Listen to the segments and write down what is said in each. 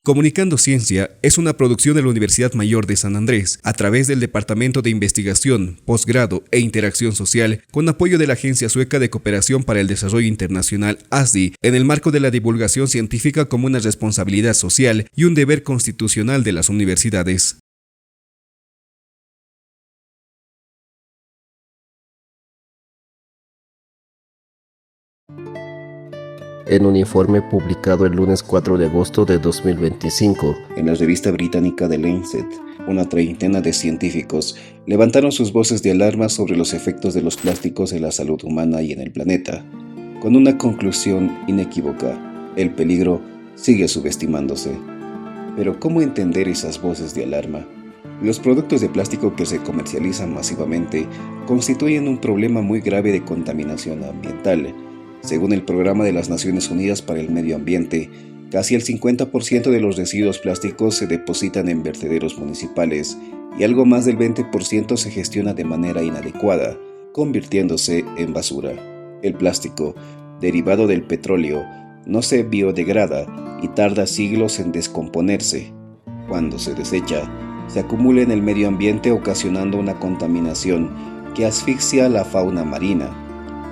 Comunicando Ciencia es una producción de la Universidad Mayor de San Andrés a través del Departamento de Investigación, Posgrado e Interacción Social con apoyo de la Agencia Sueca de Cooperación para el Desarrollo Internacional ASDI en el marco de la divulgación científica como una responsabilidad social y un deber constitucional de las universidades. En un informe publicado el lunes 4 de agosto de 2025 en la revista británica The Lancet, una treintena de científicos levantaron sus voces de alarma sobre los efectos de los plásticos en la salud humana y en el planeta, con una conclusión inequívoca: el peligro sigue subestimándose. Pero ¿cómo entender esas voces de alarma? Los productos de plástico que se comercializan masivamente constituyen un problema muy grave de contaminación ambiental. Según el Programa de las Naciones Unidas para el Medio Ambiente, casi el 50% de los residuos plásticos se depositan en vertederos municipales y algo más del 20% se gestiona de manera inadecuada, convirtiéndose en basura. El plástico, derivado del petróleo, no se biodegrada y tarda siglos en descomponerse. Cuando se desecha, se acumula en el medio ambiente ocasionando una contaminación que asfixia a la fauna marina,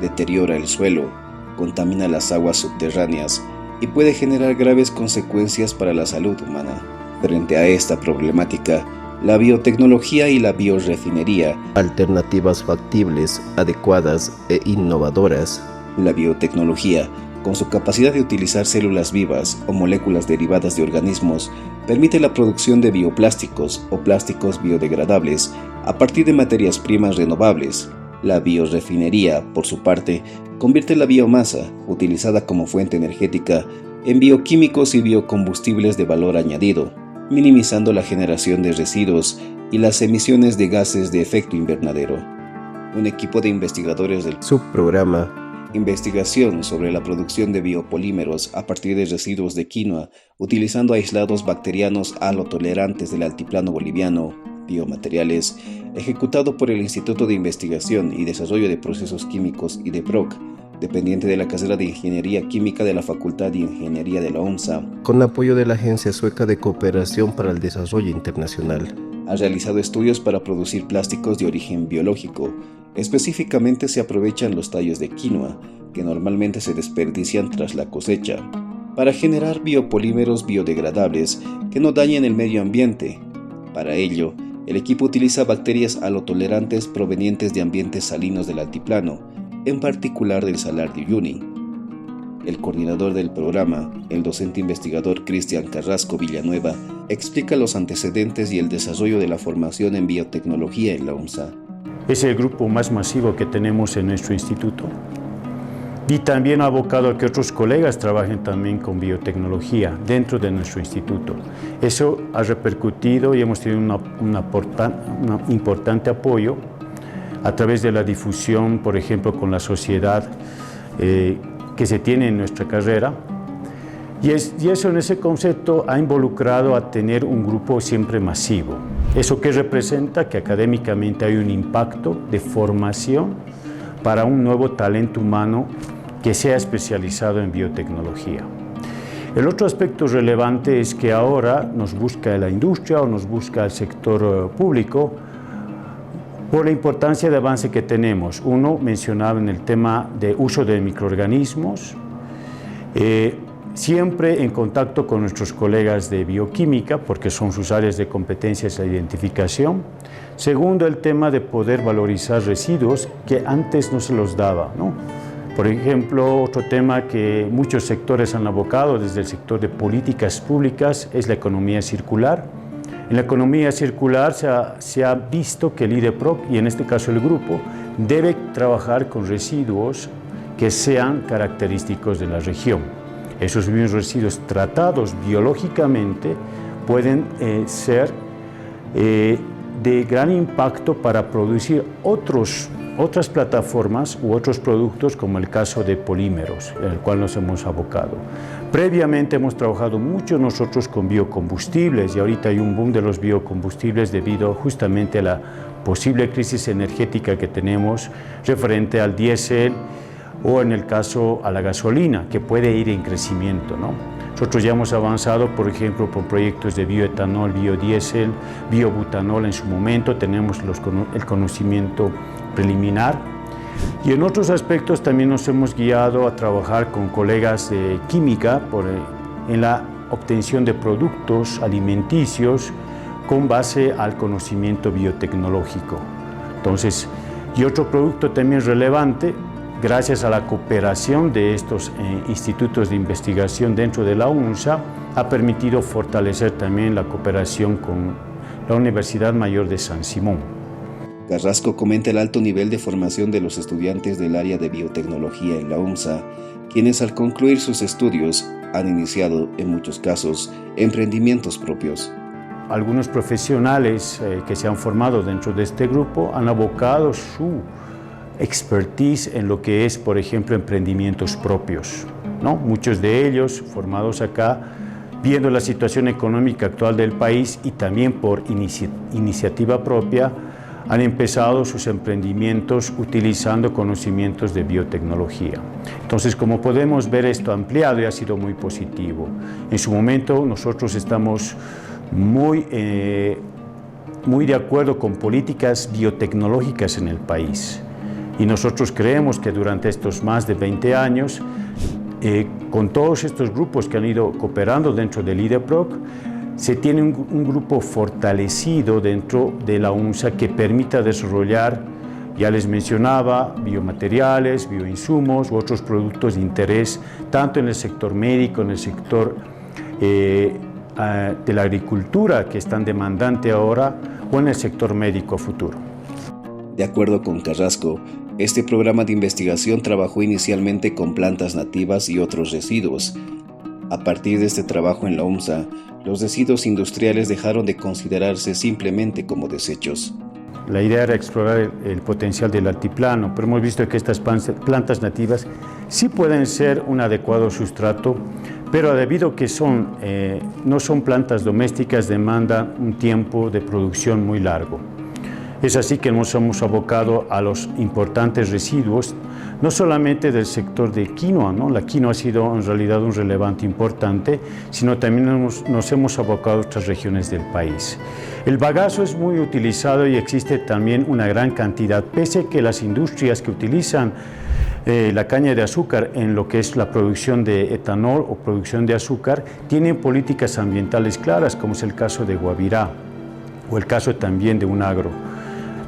deteriora el suelo, contamina las aguas subterráneas y puede generar graves consecuencias para la salud humana. Frente a esta problemática, la biotecnología y la biorefinería, alternativas factibles, adecuadas e innovadoras. La biotecnología, con su capacidad de utilizar células vivas o moléculas derivadas de organismos, permite la producción de bioplásticos o plásticos biodegradables a partir de materias primas renovables. La biorefinería, por su parte, convierte la biomasa, utilizada como fuente energética, en bioquímicos y biocombustibles de valor añadido, minimizando la generación de residuos y las emisiones de gases de efecto invernadero. Un equipo de investigadores del subprograma Investigación sobre la producción de biopolímeros a partir de residuos de quinoa, utilizando aislados bacterianos halotolerantes del altiplano boliviano, biomateriales, ejecutado por el Instituto de Investigación y Desarrollo de Procesos Químicos IDEPROC, dependiente de la carrera de Ingeniería Química de la Facultad de Ingeniería de la UNSA, con apoyo de la Agencia Sueca de Cooperación para el Desarrollo Internacional. Ha realizado estudios para producir plásticos de origen biológico. Específicamente se aprovechan los tallos de quinoa, que normalmente se desperdician tras la cosecha, para generar biopolímeros biodegradables que no dañen el medio ambiente. Para ello, el equipo utiliza bacterias halotolerantes provenientes de ambientes salinos del altiplano, en particular del Salar de Uyuni. El coordinador del programa, el docente investigador Cristian Carrasco Villanueva, explica los antecedentes y el desarrollo de la formación en biotecnología en la UNSA. Es el grupo más masivo que tenemos en nuestro instituto. Y también ha abocado a que otros colegas trabajen también con biotecnología dentro de nuestro instituto. Eso ha repercutido y hemos tenido un importante apoyo a través de la difusión, por ejemplo, con la sociedad que se tiene en nuestra carrera. Y eso en ese concepto ha involucrado a tener un grupo siempre masivo. ¿Eso qué representa? Que académicamente hay un impacto de formación para un nuevo talento humano que sea especializado en biotecnología. El otro aspecto relevante es que ahora nos busca la industria o nos busca el sector público por la importancia de avance que tenemos. Uno mencionaba en el tema de uso de microorganismos, siempre en contacto con nuestros colegas de bioquímica, porque son sus áreas de competencia la identificación. Segundo, el tema de poder valorizar residuos que antes no se los daba, ¿no? Por ejemplo, otro tema que muchos sectores han abocado desde el sector de políticas públicas es la economía circular. En la economía circular se ha visto que el IDEPROC, y en este caso el grupo, debe trabajar con residuos que sean característicos de la región. Esos mismos residuos tratados biológicamente pueden ser de gran impacto para producir otras plataformas u otros productos, como el caso de polímeros, en el cual nos hemos abocado. Previamente hemos trabajado mucho nosotros con biocombustibles y ahorita hay un boom de los biocombustibles debido justamente a la posible crisis energética que tenemos referente al diésel o en el caso a la gasolina, que puede ir en crecimiento, ¿no? Nosotros ya hemos avanzado, por ejemplo, por proyectos de bioetanol, biodiesel, biobutanol en su momento, tenemos el conocimiento preliminar. Y en otros aspectos también nos hemos guiado a trabajar con colegas de química en la obtención de productos alimenticios con base al conocimiento biotecnológico. Entonces, y otro producto también relevante, gracias a la cooperación de estos institutos de investigación dentro de la UNSA, ha permitido fortalecer también la cooperación con la Universidad Mayor de San Simón. Carrasco comenta el alto nivel de formación de los estudiantes del área de biotecnología en la UNSA, quienes al concluir sus estudios han iniciado, en muchos casos, emprendimientos propios. Algunos profesionales que se han formado dentro de este grupo han abocado su expertise en lo que es, por ejemplo, emprendimientos propios, ¿no? Muchos de ellos formados acá, viendo la situación económica actual del país y también por iniciativa propia, han empezado sus emprendimientos utilizando conocimientos de biotecnología. Entonces, como podemos ver, esto ampliado y ha sido muy positivo. En su momento, nosotros estamos muy de acuerdo con políticas biotecnológicas en el país. Y nosotros creemos que durante estos más de 20 años, con todos estos grupos que han ido cooperando dentro del IDEPROC, se tiene un grupo fortalecido dentro de la UNSA que permita desarrollar, ya les mencionaba, biomateriales, bioinsumos u otros productos de interés, tanto en el sector médico, en el sector de la agricultura, que es tan demandante ahora, o en el sector médico a futuro. De acuerdo con Carrasco, este programa de investigación trabajó inicialmente con plantas nativas y otros residuos. A partir de este trabajo en la UNSA, los residuos industriales dejaron de considerarse simplemente como desechos. La idea era explorar el potencial del altiplano, pero hemos visto que estas plantas nativas sí pueden ser un adecuado sustrato, pero debido a que no son plantas domésticas, demandan un tiempo de producción muy largo. Es así que nos hemos abocado a los importantes residuos, no solamente del sector de quinoa, ¿no? La quinoa ha sido en realidad un relevante importante, sino también nos hemos abocado a otras regiones del país. El bagazo es muy utilizado y existe también una gran cantidad, pese a que las industrias que utilizan la caña de azúcar en lo que es la producción de etanol o producción de azúcar, tienen políticas ambientales claras, como es el caso de Guavirá o el caso también de Unagro.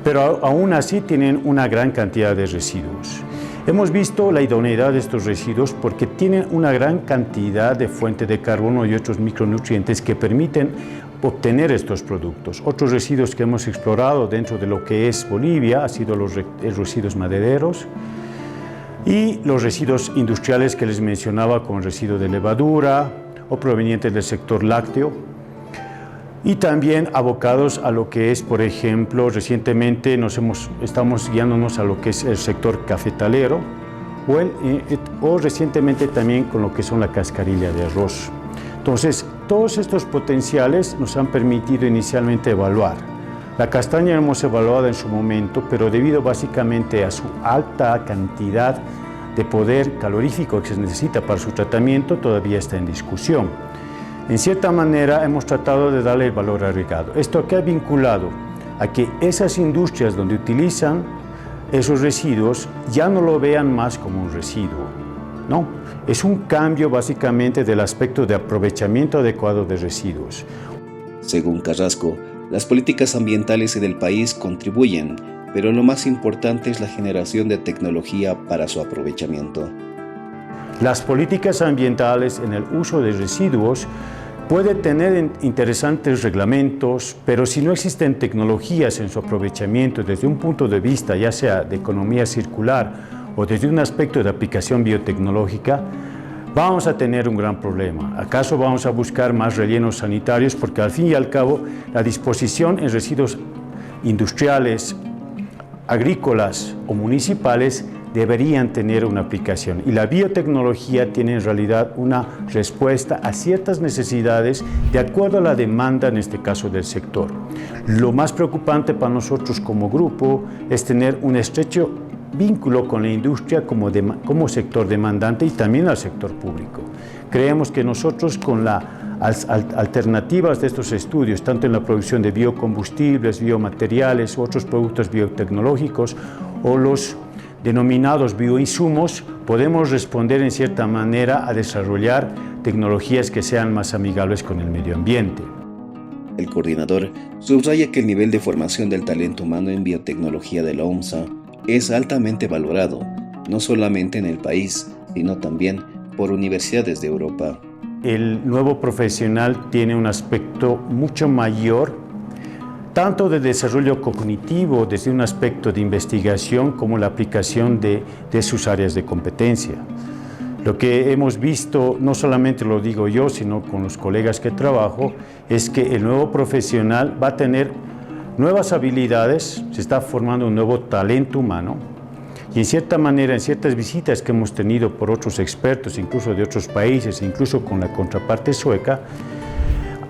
Pero aún así tienen una gran cantidad de residuos. Hemos visto la idoneidad de estos residuos porque tienen una gran cantidad de fuente de carbono y otros micronutrientes que permiten obtener estos productos. Otros residuos que hemos explorado dentro de lo que es Bolivia han sido los residuos madereros y los residuos industriales que les mencionaba, como el residuo de levadura o provenientes del sector lácteo. Y también abocados a lo que es, por ejemplo, recientemente estamos guiándonos a lo que es el sector cafetalero o recientemente también con lo que son la cascarilla de arroz. Entonces, todos estos potenciales nos han permitido inicialmente evaluar. La castaña hemos evaluado en su momento, pero debido básicamente a su alta cantidad de poder calorífico que se necesita para su tratamiento, todavía está en discusión. En cierta manera hemos tratado de darle el valor agregado. Esto que ha vinculado a que esas industrias donde utilizan esos residuos ya no lo vean más como un residuo, ¿no? Es un cambio básicamente del aspecto de aprovechamiento adecuado de residuos. Según Carrasco, las políticas ambientales en el país contribuyen, pero lo más importante es la generación de tecnología para su aprovechamiento. Las políticas ambientales en el uso de residuos pueden tener interesantes reglamentos, pero si no existen tecnologías en su aprovechamiento desde un punto de vista ya sea de economía circular o desde un aspecto de aplicación biotecnológica, vamos a tener un gran problema. ¿Acaso vamos a buscar más rellenos sanitarios? Porque al fin y al cabo la disposición en residuos industriales, agrícolas o municipales deberían tener una aplicación y la biotecnología tiene en realidad una respuesta a ciertas necesidades de acuerdo a la demanda, en este caso del sector. Lo más preocupante para nosotros como grupo es tener un estrecho vínculo con la industria como sector demandante y también al sector público. Creemos que nosotros con las alternativas de estos estudios, tanto en la producción de biocombustibles, biomateriales u otros productos biotecnológicos o los denominados bioinsumos, podemos responder en cierta manera a desarrollar tecnologías que sean más amigables con el medio ambiente. El coordinador subraya que el nivel de formación del talento humano en biotecnología de la OMSA es altamente valorado, no solamente en el país, sino también por universidades de Europa. El nuevo profesional tiene un aspecto mucho mayor, tanto de desarrollo cognitivo desde un aspecto de investigación como la aplicación de sus áreas de competencia. Lo que hemos visto, no solamente lo digo yo, sino con los colegas que trabajo, es que el nuevo profesional va a tener nuevas habilidades, se está formando un nuevo talento humano y en cierta manera, en ciertas visitas que hemos tenido por otros expertos, incluso de otros países, incluso con la contraparte sueca,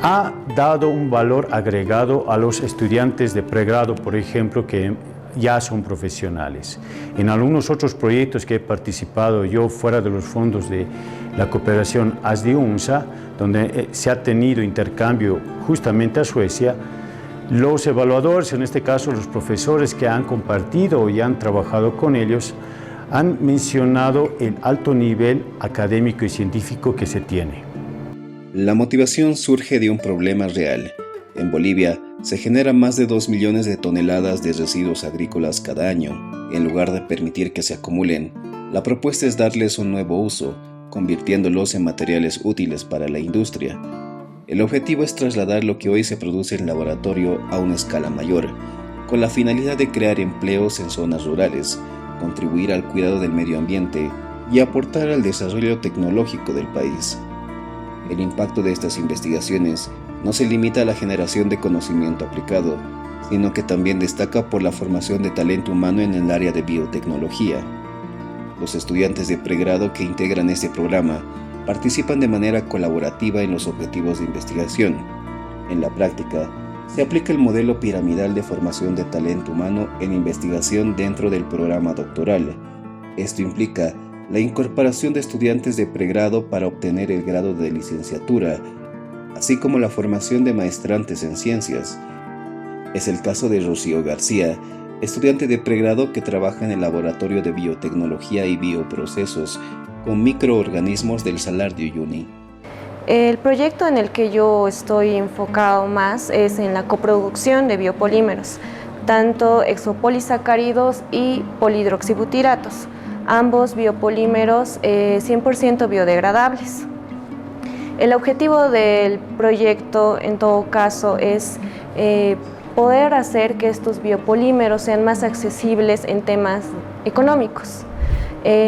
ha dado un valor agregado a los estudiantes de pregrado, por ejemplo, que ya son profesionales. En algunos otros proyectos que he participado yo fuera de los fondos de la cooperación ASDI-UNSA, donde se ha tenido intercambio justamente a Suecia, los evaluadores, en este caso los profesores que han compartido y han trabajado con ellos, han mencionado el alto nivel académico y científico que se tiene. La motivación surge de un problema real. En Bolivia se generan más de 2 millones de toneladas de residuos agrícolas cada año. En lugar de permitir que se acumulen, la propuesta es darles un nuevo uso, convirtiéndolos en materiales útiles para la industria. El objetivo es trasladar lo que hoy se produce en laboratorio a una escala mayor, con la finalidad de crear empleos en zonas rurales, contribuir al cuidado del medio ambiente y aportar al desarrollo tecnológico del país. El impacto de estas investigaciones no se limita a la generación de conocimiento aplicado, sino que también destaca por la formación de talento humano en el área de biotecnología. Los estudiantes de pregrado que integran este programa participan de manera colaborativa en los objetivos de investigación. En la práctica, se aplica el modelo piramidal de formación de talento humano en investigación dentro del programa doctoral. Esto implica la incorporación de estudiantes de pregrado para obtener el grado de licenciatura, así como la formación de maestrantes en ciencias. Es el caso de Rocío García, estudiante de pregrado que trabaja en el Laboratorio de Biotecnología y Bioprocesos con microorganismos del Salar de Uyuni. El proyecto en el que yo estoy enfocado más es en la coproducción de biopolímeros, tanto exopolisacáridos y polihidroxibutiratos, ambos biopolímeros 100% biodegradables. El objetivo del proyecto, en todo caso, es poder hacer que estos biopolímeros sean más accesibles en temas económicos.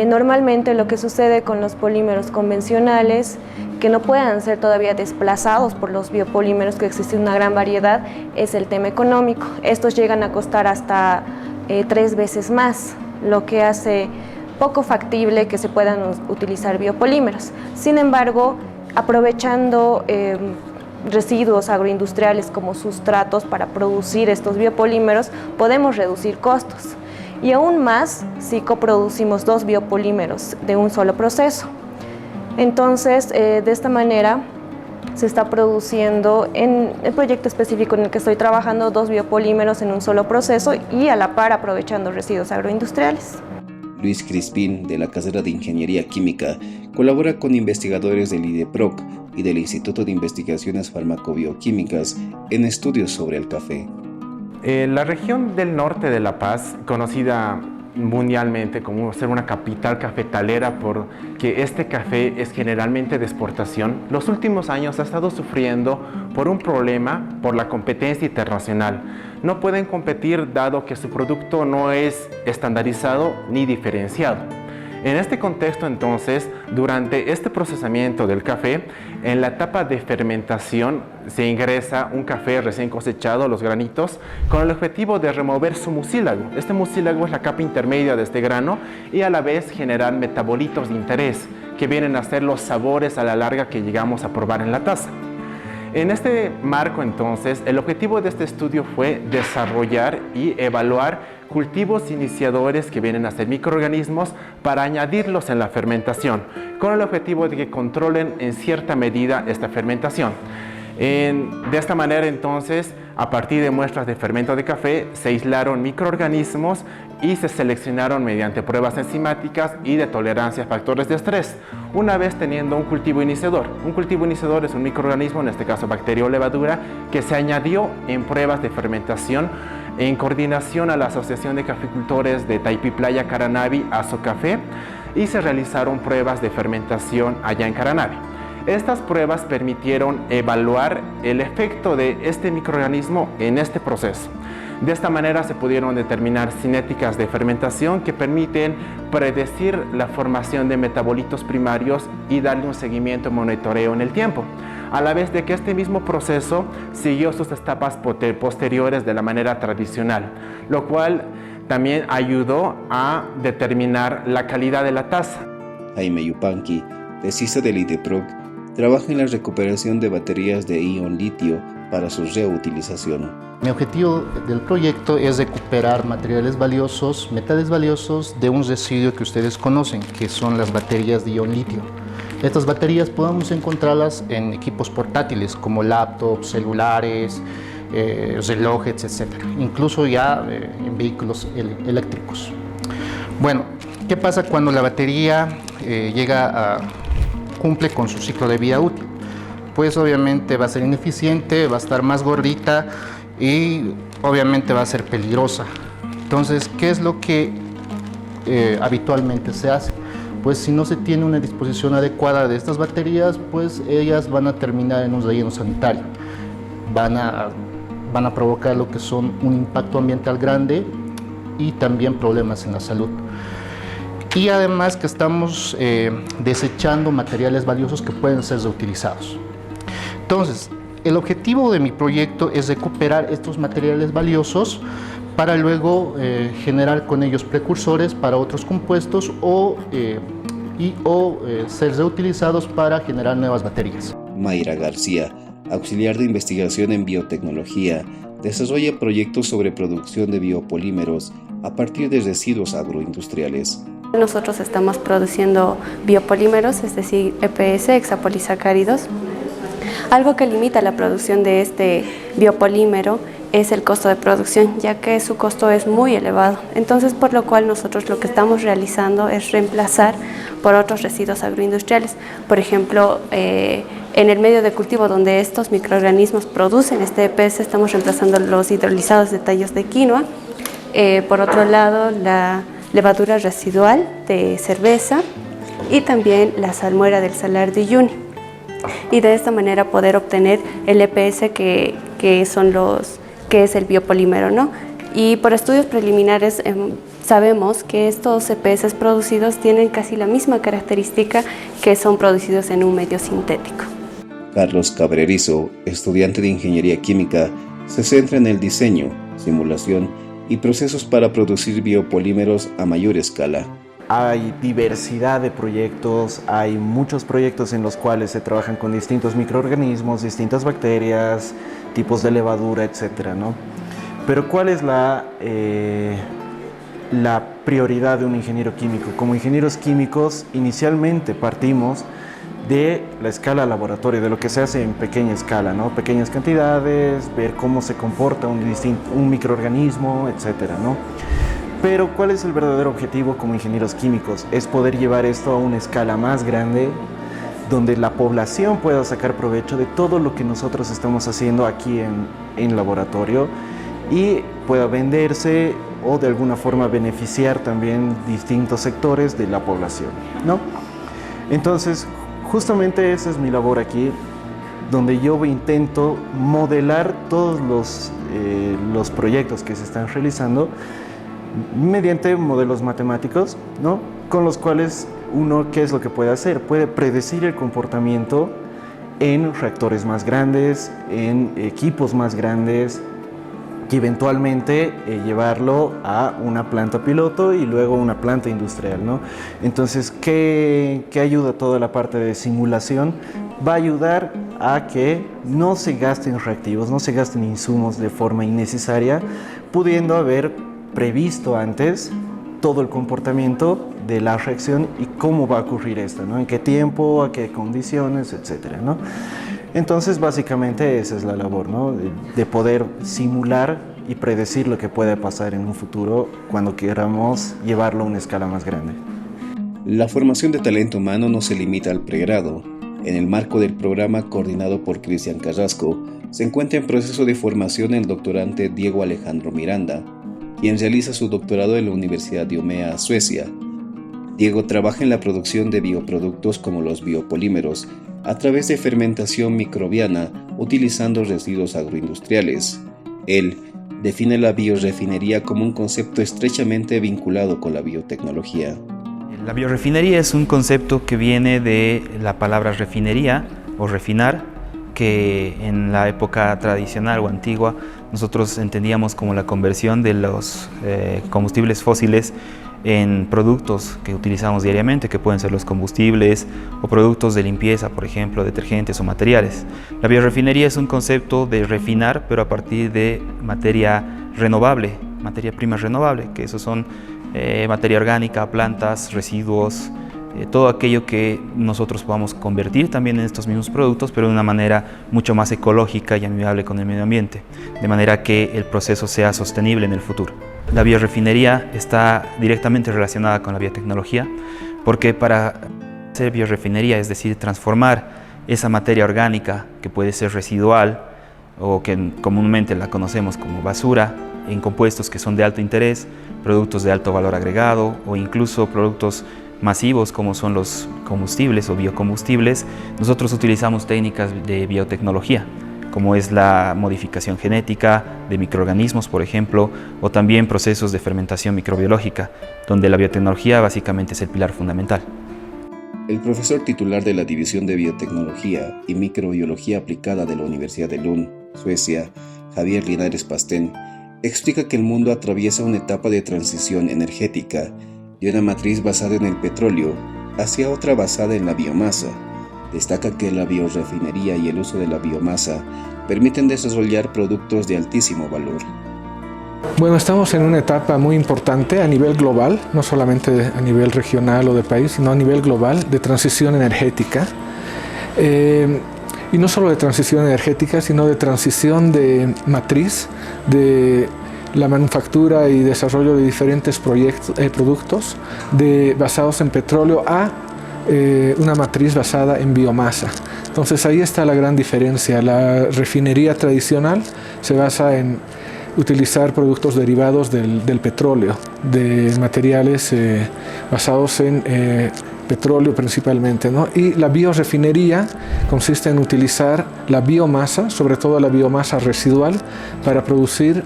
Normalmente lo que sucede con los polímeros convencionales, que no puedan ser todavía desplazados por los biopolímeros, que existe una gran variedad, es el tema económico. Estos llegan a costar hasta 3 veces más, lo que hace poco factible que se puedan utilizar biopolímeros. Sin embargo, aprovechando residuos agroindustriales como sustratos para producir estos biopolímeros, podemos reducir costos. Y aún más si coproducimos 2 biopolímeros de un solo proceso. Entonces, de esta manera se está produciendo en el proyecto específico en el que estoy trabajando 2 biopolímeros en un solo proceso y a la par aprovechando residuos agroindustriales. Luis Crispín, de la carrera de Ingeniería Química, colabora con investigadores del IDEPROC y del Instituto de Investigaciones Farmacobioquímicas en estudios sobre el café. La región del norte de La Paz, conocida mundialmente como ser una capital cafetalera porque este café es generalmente de exportación, los últimos años ha estado sufriendo por un problema por la competencia internacional. No pueden competir dado que su producto no es estandarizado ni diferenciado. En este contexto, entonces, durante este procesamiento del café, en la etapa de fermentación se ingresa un café recién cosechado, los granitos, con el objetivo de remover su mucílago. Este mucílago es la capa intermedia de este grano y a la vez generar metabolitos de interés, que vienen a ser los sabores a la larga que llegamos a probar en la taza. En este marco, entonces, el objetivo de este estudio fue desarrollar y evaluar cultivos iniciadores que vienen a ser microorganismos para añadirlos en la fermentación, con el objetivo de que controlen en cierta medida esta fermentación. De esta manera, entonces, a partir de muestras de fermento de café, se aislaron microorganismos y se seleccionaron mediante pruebas enzimáticas y de tolerancia a factores de estrés, una vez teniendo un cultivo iniciador. Un cultivo iniciador es un microorganismo, en este caso bacteria o levadura, que se añadió en pruebas de fermentación en coordinación a la Asociación de Caficultores de Taipí Playa Caranavi, ASOCAFE, y se realizaron pruebas de fermentación allá en Caranavi. Estas pruebas permitieron evaluar el efecto de este microorganismo en este proceso. De esta manera se pudieron determinar cinéticas de fermentación que permiten predecir la formación de metabolitos primarios y darle un seguimiento y monitoreo en el tiempo, a la vez de que este mismo proceso siguió sus etapas posteriores de la manera tradicional, lo cual también ayudó a determinar la calidad de la taza. Jaime Yupanqui, tesista del IDEPROC, trabaja en la recuperación de baterías de ion litio para su reutilización. Mi objetivo del proyecto es recuperar materiales valiosos, metales valiosos de un residuo que ustedes conocen, que son las baterías de ion litio. Estas baterías podemos encontrarlas en equipos portátiles como laptops, celulares, relojes, etc. Incluso ya en vehículos eléctricos. Bueno, ¿qué pasa cuando la batería cumple con su ciclo de vida útil? Pues obviamente va a ser ineficiente, va a estar más gordita y obviamente va a ser peligrosa. Entonces, ¿qué es lo que habitualmente se hace? Pues si no se tiene una disposición adecuada de estas baterías, pues ellas van a terminar en un relleno sanitario. Van a provocar lo que son un impacto ambiental grande y también problemas en la salud. Y además que estamos desechando materiales valiosos que pueden ser reutilizados. Entonces, el objetivo de mi proyecto es recuperar estos materiales valiosos para luego generar con ellos precursores para otros compuestos o ser reutilizados para generar nuevas baterías. Mayra García, auxiliar de investigación en biotecnología, desarrolla proyectos sobre producción de biopolímeros a partir de residuos agroindustriales. Nosotros estamos produciendo biopolímeros, es decir, EPS, hexapolisacáridos. Algo que limita la producción de este biopolímero es el costo de producción, ya que su costo es muy elevado. Entonces, por lo cual nosotros lo que estamos realizando es reemplazar por otros residuos agroindustriales. Por ejemplo, en el medio de cultivo donde estos microorganismos producen este EPS, estamos reemplazando los hidrolizados de tallos de quinoa. Por otro lado, la levadura residual de cerveza y también la salmuera del salar de Uyuni. Y de esta manera poder obtener el EPS que es el biopolímero, ¿no? Y por estudios preliminares sabemos que estos EPS producidos tienen casi la misma característica que son producidos en un medio sintético. Carlos Cabrerizo, estudiante de Ingeniería Química, se centra en el diseño, simulación y procesos para producir biopolímeros a mayor escala. Hay diversidad de proyectos, hay muchos proyectos en los cuales se trabajan con distintos microorganismos, distintas bacterias, tipos de levadura, etcétera, ¿no? Pero ¿cuál es la prioridad de un ingeniero químico? Como ingenieros químicos, inicialmente partimos de la escala laboratorio, de lo que se hace en pequeña escala, ¿no? Pequeñas cantidades, ver cómo se comporta un microorganismo, etcétera, ¿no? Pero ¿cuál es el verdadero objetivo como ingenieros químicos? Es poder llevar esto a una escala más grande, donde la población pueda sacar provecho de todo lo que nosotros estamos haciendo aquí en laboratorio y pueda venderse o de alguna forma beneficiar también distintos sectores de la población, ¿no? Entonces, justamente esa es mi labor aquí, donde yo intento modelar todos los proyectos que se están realizando mediante modelos matemáticos, ¿no? Con los cuales uno, ¿qué es lo que puede hacer? Puede predecir el comportamiento en reactores más grandes, en equipos más grandes, y eventualmente llevarlo a una planta piloto y luego una planta industrial, ¿no? Entonces, ¿qué ayuda toda la parte de simulación? Va a ayudar a que no se gasten reactivos, no se gasten insumos de forma innecesaria, pudiendo haber previsto antes todo el comportamiento de la reacción y cómo va a ocurrir esto, ¿no? En qué tiempo, a qué condiciones, etcétera, ¿no? Entonces, básicamente esa es la labor, ¿no? De poder simular y predecir lo que puede pasar en un futuro cuando queramos llevarlo a una escala más grande. La formación de talento humano no se limita al pregrado. En el marco del programa coordinado por Cristian Carrasco, se encuentra en proceso de formación el doctorante Diego Alejandro Miranda, quien realiza su doctorado en la Universidad de Umeå, Suecia. Diego trabaja en la producción de bioproductos como los biopolímeros, a través de fermentación microbiana utilizando residuos agroindustriales. Él define la biorefinería como un concepto estrechamente vinculado con la biotecnología. La biorefinería es un concepto que viene de la palabra refinería o refinar, que en la época tradicional o antigua nosotros entendíamos como la conversión de los combustibles fósiles en productos que utilizamos diariamente, que pueden ser los combustibles o productos de limpieza, por ejemplo, detergentes o materiales. La biorefinería es un concepto de refinar, pero a partir de materia renovable, materia prima renovable, que esos son materia orgánica, plantas, residuos, todo aquello que nosotros podamos convertir también en estos mismos productos, pero de una manera mucho más ecológica y amigable con el medio ambiente, de manera que el proceso sea sostenible en el futuro. La biorefinería está directamente relacionada con la biotecnología, porque para hacer biorefinería, es decir, transformar esa materia orgánica que puede ser residual o que comúnmente la conocemos como basura, en compuestos que son de alto interés, productos de alto valor agregado o incluso productos masivos como son los combustibles o biocombustibles, nosotros utilizamos técnicas de biotecnología, como es la modificación genética de microorganismos, por ejemplo, o también procesos de fermentación microbiológica, donde la biotecnología básicamente es el pilar fundamental. El profesor titular de la División de Biotecnología y Microbiología Aplicada de la Universidad de Lund, Suecia, Javier Linares Pastén, explica que el mundo atraviesa una etapa de transición energética de una matriz basada en el petróleo hacia otra basada en la biomasa. Destaca que la biorefinería y el uso de la biomasa permiten desarrollar productos de altísimo valor. Bueno, estamos en una etapa muy importante a nivel global, no solamente a nivel regional o de país, sino a nivel global de transición energética. Y no solo de transición energética, sino de transición de matriz, de la manufactura y desarrollo de diferentes productos basados en petróleo a una matriz basada en biomasa. Entonces ahí está la gran diferencia. La refinería tradicional se basa en utilizar productos derivados del petróleo, de materiales basados en petróleo principalmente, ¿no? Y la biorefinería consiste en utilizar la biomasa, sobre todo la biomasa residual, para producir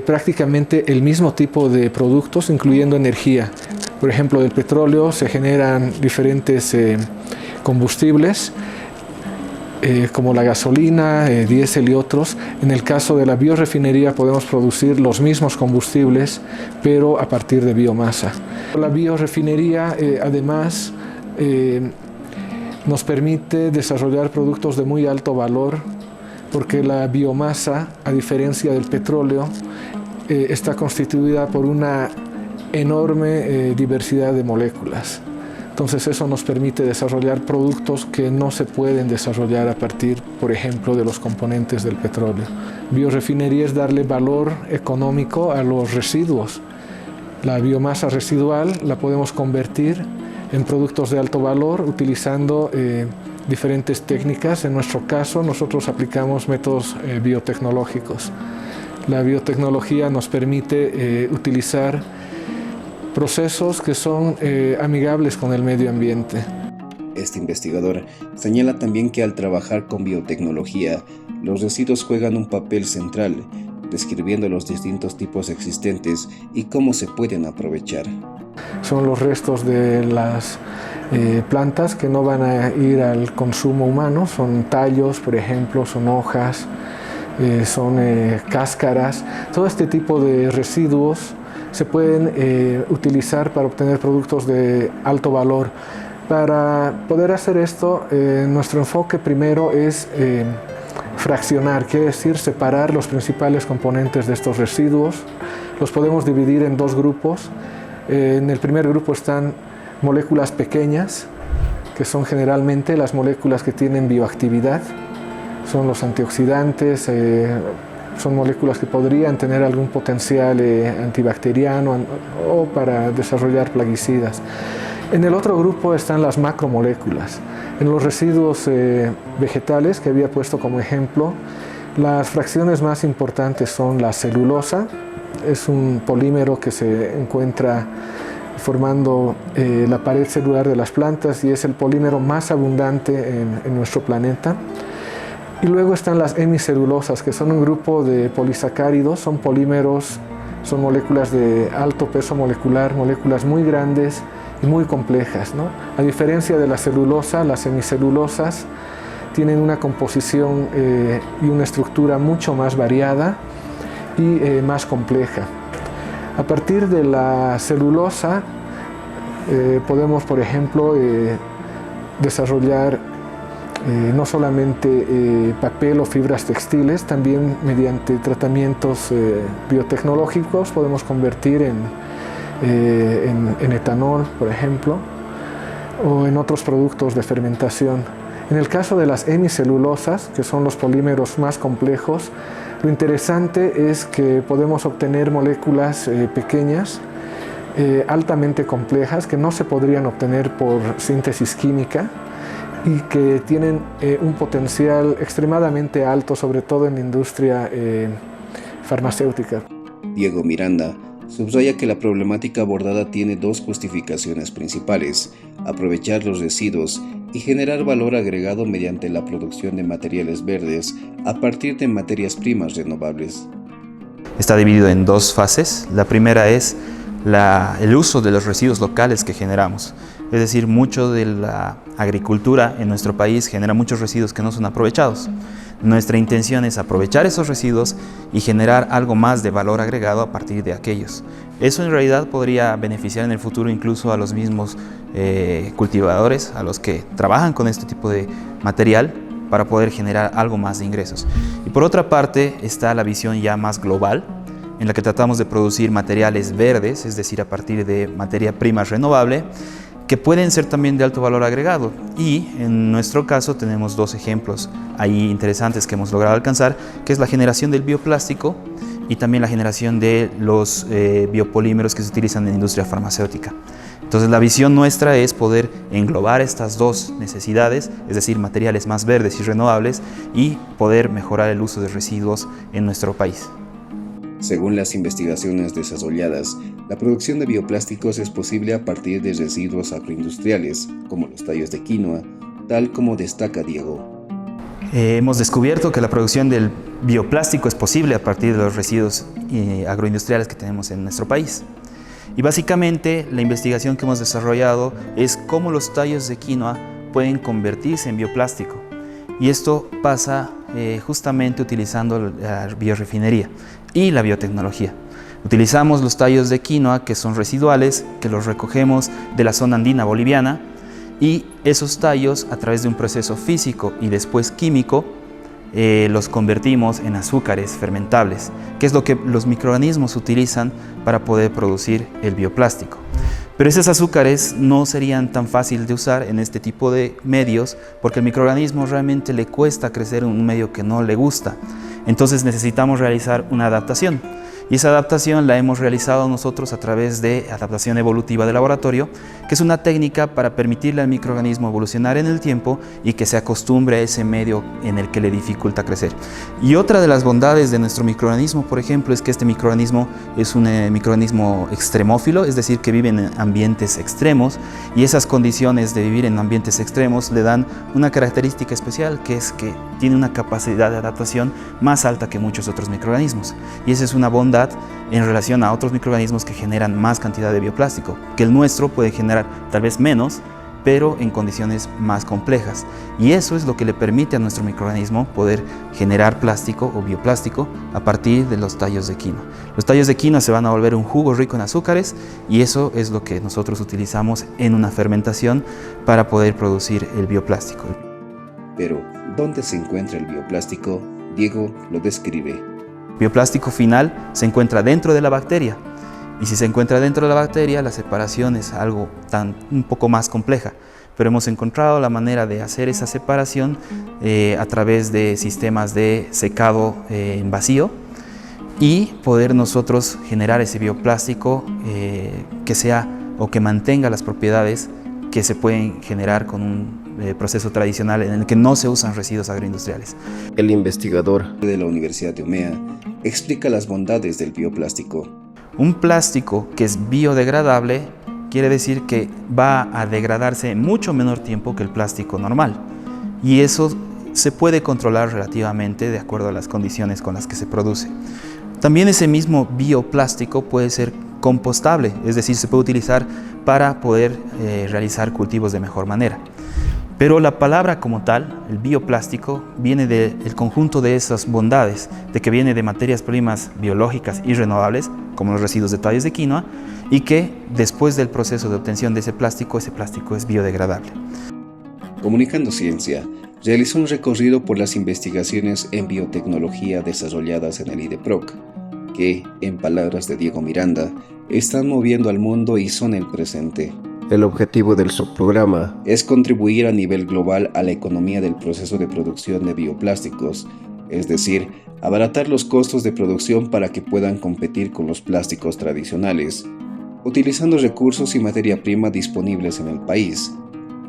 prácticamente el mismo tipo de productos, incluyendo energía. Por ejemplo, del petróleo se generan diferentes combustibles, como la gasolina, diésel y otros. En el caso de la biorefinería podemos producir los mismos combustibles, pero a partir de biomasa. La biorefinería además nos permite desarrollar productos de muy alto valor, porque la biomasa, a diferencia del petróleo, está constituida por una enorme diversidad de moléculas. Entonces eso nos permite desarrollar productos que no se pueden desarrollar a partir, por ejemplo, de los componentes del petróleo. Biorefinería es darle valor económico a los residuos. La biomasa residual la podemos convertir en productos de alto valor utilizando diferentes técnicas. En nuestro caso, nosotros aplicamos métodos biotecnológicos. La biotecnología nos permite utilizar procesos que son amigables con el medio ambiente. Este investigador señala también que al trabajar con biotecnología, los residuos juegan un papel central, describiendo los distintos tipos existentes y cómo se pueden aprovechar. Son los restos de las plantas que no van a ir al consumo humano, son tallos, por ejemplo, son hojas, son cáscaras. Todo este tipo de residuos se pueden utilizar para obtener productos de alto valor. Para poder hacer esto, nuestro enfoque primero es fraccionar, quiere decir separar los principales componentes de estos residuos, Los podemos dividir en dos grupos. En el primer grupo están moléculas pequeñas, que son generalmente las moléculas que tienen bioactividad. Son los antioxidantes, son moléculas que podrían tener algún potencial antibacteriano o para desarrollar plaguicidas. En el otro grupo están las macromoléculas. En los residuos vegetales que había puesto como ejemplo, las fracciones más importantes son la celulosa. Es un polímero que se encuentra formando la pared celular de las plantas y es el polímero más abundante en nuestro planeta. Y luego están las hemicelulosas, que son un grupo de polisacáridos, son polímeros, son moléculas de alto peso molecular, moléculas muy grandes y muy complejas, ¿no? A diferencia de la celulosa, las hemicelulosas tienen una composición y una estructura mucho más variada y más compleja. A partir de la celulosa podemos, por ejemplo, desarrollar no solamente papel o fibras textiles, también mediante tratamientos biotecnológicos podemos convertir en etanol, por ejemplo, o en otros productos de fermentación. En el caso de las hemicelulosas, que son los polímeros más complejos, lo interesante es que podemos obtener moléculas pequeñas, altamente complejas, que no se podrían obtener por síntesis química y que tienen un potencial extremadamente alto, sobre todo en la industria farmacéutica. Diego Miranda subraya que la problemática abordada tiene dos justificaciones principales: aprovechar los residuos y generar valor agregado mediante la producción de materiales verdes a partir de materias primas renovables. Está dividido en dos fases. La primera es el uso de los residuos locales que generamos. Es decir, mucho de la agricultura en nuestro país genera muchos residuos que no son aprovechados. Nuestra intención es aprovechar esos residuos y generar algo más de valor agregado a partir de aquellos. Eso en realidad podría beneficiar en el futuro incluso a los mismos cultivadores, a los que trabajan con este tipo de material, para poder generar algo más de ingresos. Y por otra parte está la visión ya más global, en la que tratamos de producir materiales verdes, es decir, a partir de materia prima renovable, que pueden ser también de alto valor agregado. Y en nuestro caso tenemos dos ejemplos ahí interesantes que hemos logrado alcanzar, que es la generación del bioplástico y también la generación de los biopolímeros que se utilizan en la industria farmacéutica. Entonces la visión nuestra es poder englobar estas dos necesidades, es decir, materiales más verdes y renovables, y poder mejorar el uso de residuos en nuestro país. Según las investigaciones desarrolladas, la producción de bioplásticos es posible a partir de residuos agroindustriales, como los tallos de quinoa, tal como destaca Diego. Hemos descubierto que la producción del bioplástico es posible a partir de los residuos agroindustriales que tenemos en nuestro país. Y básicamente la investigación que hemos desarrollado es cómo los tallos de quinoa pueden convertirse en bioplástico. Y esto pasa justamente utilizando la biorefinería y la biotecnología. Utilizamos los tallos de quinoa que son residuales, que los recogemos de la zona andina boliviana, y esos tallos, a través de un proceso físico y después químico, los convertimos en azúcares fermentables, que es lo que los microorganismos utilizan para poder producir el bioplástico. Pero esos azúcares no serían tan fáciles de usar en este tipo de medios, porque al microorganismo realmente le cuesta crecer en un medio que no le gusta. Entonces necesitamos realizar una adaptación. Y esa adaptación la hemos realizado nosotros a través de adaptación evolutiva de laboratorio, que es una técnica para permitirle al microorganismo evolucionar en el tiempo y que se acostumbre a ese medio en el que le dificulta crecer. Y otra de las bondades de nuestro microorganismo, por ejemplo, es que este microorganismo es un microorganismo extremófilo, es decir, que vive en ambientes extremos, y esas condiciones de vivir en ambientes extremos le dan una característica especial, que es que tiene una capacidad de adaptación más alta que muchos otros microorganismos. Y esa es una bondad en relación a otros microorganismos que generan más cantidad de bioplástico, que el nuestro puede generar tal vez menos, pero en condiciones más complejas. Y eso es lo que le permite a nuestro microorganismo poder generar plástico o bioplástico a partir de los tallos de quinoa. Los tallos de quinoa se van a volver un jugo rico en azúcares, y eso es lo que nosotros utilizamos en una fermentación para poder producir el bioplástico. Pero, ¿dónde se encuentra el bioplástico? Diego lo describe. bioplástico final se encuentra dentro de la bacteria. Y si se encuentra dentro de la bacteria, la separación es algo un poco más compleja. Pero hemos encontrado la manera de hacer esa separación a través de sistemas de secado en vacío y poder nosotros generar ese bioplástico que sea o que mantenga las propiedades que se pueden generar con un proceso tradicional en el que no se usan residuos agroindustriales. El investigador de la Universidad de Umea explica las bondades del bioplástico. Un plástico que es biodegradable quiere decir que va a degradarse en mucho menor tiempo que el plástico normal. Y eso se puede controlar relativamente de acuerdo a las condiciones con las que se produce. También ese mismo bioplástico puede ser compostable, es decir, se puede utilizar para poder realizar cultivos de mejor manera. Pero la palabra como tal, el bioplástico, viene del conjunto de esas bondades, de que viene de materias primas biológicas y renovables, como los residuos de tallos de quinoa, y que después del proceso de obtención de ese plástico es biodegradable. Comunicando Ciencia realizó un recorrido por las investigaciones en biotecnología desarrolladas en el IDEPROC, que, en palabras de Diego Miranda, están moviendo al mundo y son el presente. El objetivo del subprograma es contribuir a nivel global a la economía del proceso de producción de bioplásticos, es decir, abaratar los costos de producción para que puedan competir con los plásticos tradicionales, utilizando recursos y materia prima disponibles en el país.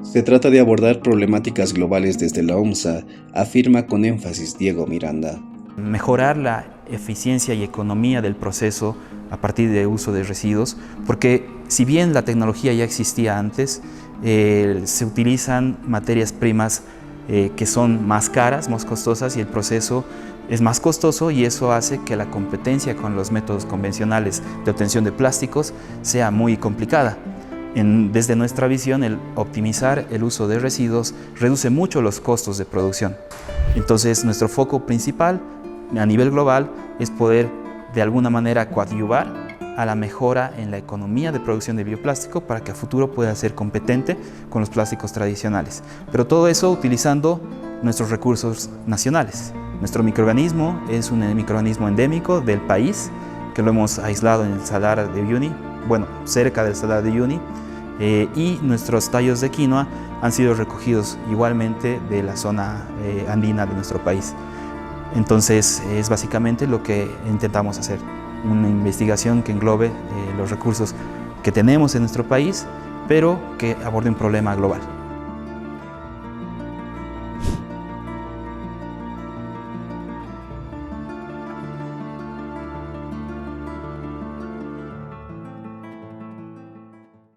Se trata de abordar problemáticas globales desde la OMSA, afirma con énfasis Diego Miranda. Mejorar la eficiencia y economía del proceso a partir del uso de residuos, porque si bien la tecnología ya existía antes, se utilizan materias primas que son más caras, más costosas, y el proceso es más costoso, y eso hace que la competencia con los métodos convencionales de obtención de plásticos sea muy complicada. Desde nuestra visión, el optimizar el uso de residuos reduce mucho los costos de producción. Entonces, nuestro foco principal a nivel global es poder de alguna manera coadyuvar a la mejora en la economía de producción de bioplástico para que a futuro pueda ser competente con los plásticos tradicionales. Pero todo eso utilizando nuestros recursos nacionales. Nuestro microorganismo es un microorganismo endémico del país, que lo hemos aislado en el Salar de Uyuni, bueno, cerca del Salar de Uyuni, y nuestros tallos de quinoa han sido recogidos igualmente de la zona andina de nuestro país. Entonces es básicamente lo que intentamos hacer, una investigación que englobe los recursos que tenemos en nuestro país, pero que aborde un problema global.